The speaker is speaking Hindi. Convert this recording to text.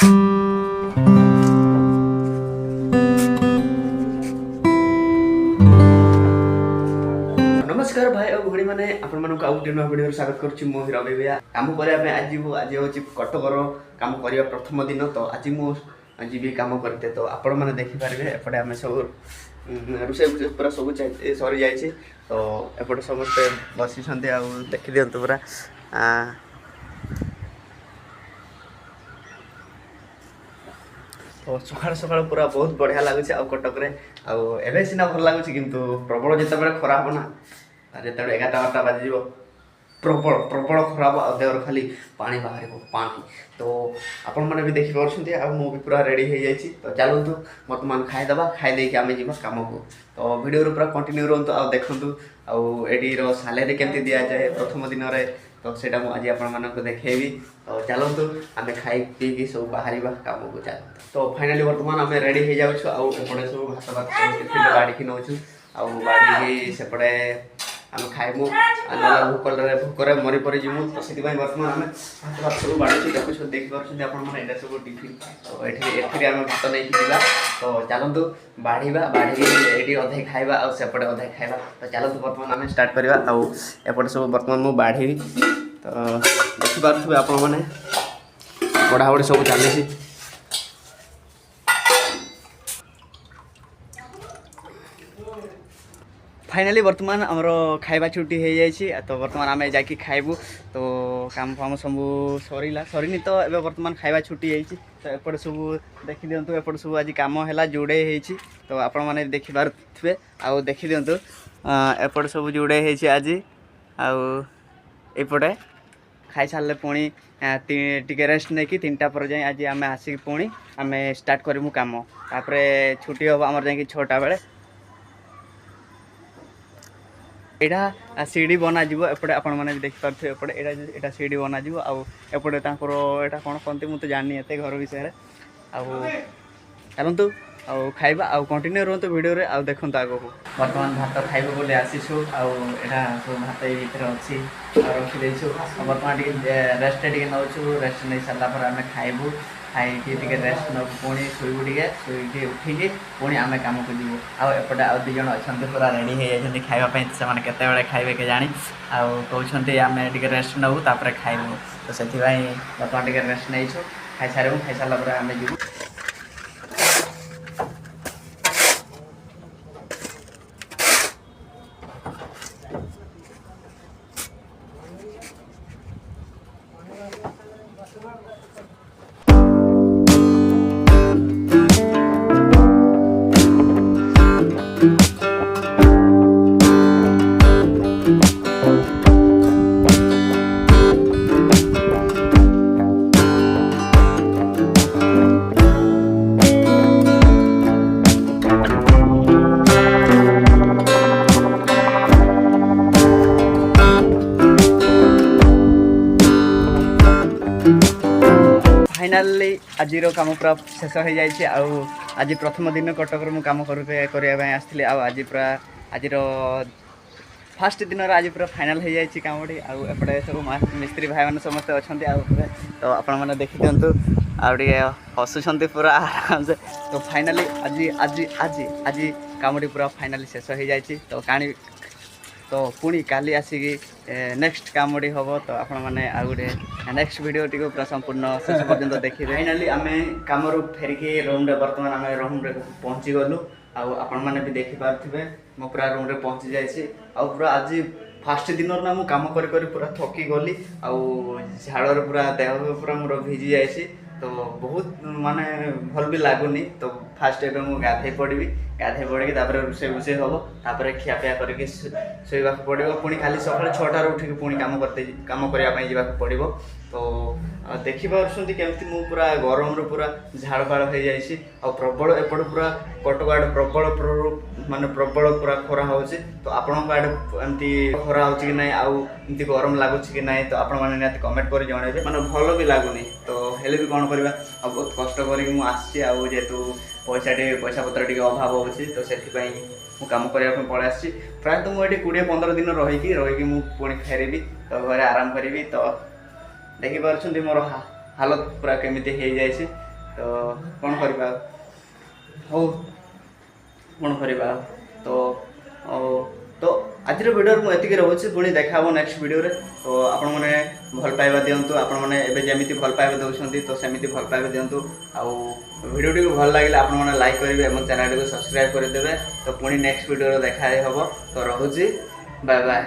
नमस्कार भाई और भौणी मैंने आपण आउ गोटे नुआ भिडियो स्वागत करुच्ची मो रवि भैया काम करने आज आज हूँ कटकर काम करवा प्रथम दिन तो आज मुझे जी काम करते तो आपण मैंने देखिपारे एपटे आम सब रोषे पूरा सब सरी जाइए तो एपटे समस्ते बसी देखी दिंतु पूरा तो सकाल सकाल पूरा बहुत बढ़िया लगुच आ कटक एवं सीना भल लगुच किंतु प्रबल जिते खरा हम ना जिते 11-12 बाजी प्रबल प्रबल खरा आ देवर खाली पानी बाहर पानी तो आपण मैंने भी देखिपे मु भी पूरा रेडी हो जाइए तो चलतु बर्तमान खाईदे खाई आम जी कम को तो वीडियो पूरा कंटिन्यू रुहतु आ देखु आईर सालेरी केमती दि जाए प्रथम दिन में तो सेटा मुझे आपण देखी तो चलतु आम खाई पी सब बाहर कम को चलते तो फाइनाली बर्तमान आम रेडी हो जाऊँ आउटे सब भात भात बाड़ी नौ बाड़ी सेपटे आम खाइबू ना भोकर मरी परी जीमु तो से बर्तमान आम भात भात सब बाड़ी देखो देखिए आप सब टिफिन तो ये आम भात नहीं जा तो चलतु बाढ़ा बाढ़ी अधे खाइबा और सेपटे अधे खाइबा तो चलतु बर्तमान आम स्टार्ट करवा आउटे सब बर्तमान मु बाढ़ी तो देखिपे आपण मैंने बढ़ाबड़ी सब चली फाइनाली बर्तमान आमर खाइबा छुट्टी हो जाइए तो बर्तमान आम जाकि खाइबू तो काम फाम सब सरला सरनी तो ये बर्तमान खाइबा छुट्टी होती तो एपटे सब देखी दिंतु एपटे सब आज कम है जोड़े होती तो आपण मैंने देखी पारे आउ देखी दिंतु एपटे सब जोड़े होती आज आउटे खाई सारे पुणी टी रेस्ट नहीं कि 3टा पर जाए आज आम आसिक पुणी आम स्टार्ट करूँ कम तापर छुट्टी हम आमर जा 6टा बेले यहाँ सीढ़ी बनाଯିव एपटे आपण मैंने देखिपे एपटे यहाँ सीढ़ी बनाଯିव आउटे यहाँ कौन कहते मुझे जानी एत घर विषय चलतु आउ खाइबा आउ कंटिन्यू रुहतु वीडियो रे आउ देखु आग को बर्तमान भात खाइबा बोले आसीसु आटा सब भात ये अच्छी रखीदेसु बर्तमान रेस्ट टे नौचु रेस्ट नहीं सारा पर आम खाइबू खाई रेस्ट नौ पुणी शुबू शुई उठिकी पुणी आम कम को जीवु आउटे आउ 2 जन अच्छा पूरा रेडी हो जाती खावाई से केत खाइबे के जानी आउे आम रेस्ट नौ तापर खाइबू तो से बर्तमान रेस्ट नहीं खाई सारू खाई सारा आम जीवु फाइनाली आज कम पूरा शेष हो जाए आज प्रथम दिन कटक मु कम करने आसती आज पूरा आज फास्ट दिन आज पूरा फाइनाल हो जाए कमटी आउटे सब मिस्त्री भाई मैंने समस्ते अच्छा तो आपण मैंने देखी दिंतु आउटे हसुंट पूरा आराम से तो फाइनाली आज आज आज आज कमटी पूरा फाइनाली शेष हो जाए तो कहानी तो पुणी काली आसिकी नेक्स्ट कामटी हम तो आपण मैंने आ गए नेक्स्ट वीडियो टी पूरा संपूर्ण शेष पर्यंत देखिए फाइनाली आम कम फेरिकी रूम रे बर्तमान आम रूम रे पहुँची गलु आपण मैंने भी देखिपे मो पूरा रूम रे पहुँची जाइए पूरा आज फास्ट दिन ना मुझे कम कर पूरा थकी गली झाड़ पूरा देह पूरा मोर भिजी जाइए तो बहुत माने भल भी लगुनि तो फास्ट एवं मुझे गाधे पड़ी गाधे पड़ी रोसे भूसे हम तापर खियापिया करके शोवा पड़ो पुणी खाली सका 6टार उठिक पुणी कम करने जावाक पड़ो तो देखिपी केमती मु पूरा गरम रू पूरा झाड़फाड़ हो जाइए प्रबल एपट पूरा कटक आड़े प्रबल माने प्रबल पूरा खरा हो तो आपण आड़े एमती खरा हो कि ना आमती गरम लगुच कि ना तो आपण मैंने कमेंट कर जन मैंने भल भी लगुनि तो हेल्ले भी कौन करवा बहुत कष्ट करके जेहेतु पैसा पत्र टे अभाव अच्छी तो से कम करने पलि आसी प्रायतः मुझे 20-15 दिन रही पुणी फेरबी तो घर आराम करी तो देखिपे मोर हालत पूरा केमी हो जाए तो कौन करवा हो कौन करवा तो तो आज वीडियो मुझे रोचे पुणी देखा नेक्स्ट वीडियो रे तो आपण मैंने भल पाइबा दिंतु आपण मैंने जमी भल पाइबा दौरान तो सेमती भल पाइबा दिंतु आउ वीडियो टी भल लगे आपण मैंने लाइक करेंगे और चैनल को सब्सक्राइब करदे तो पुणी नेक्स्ट वीडियो देखा हम तो रोचे बाय बाय।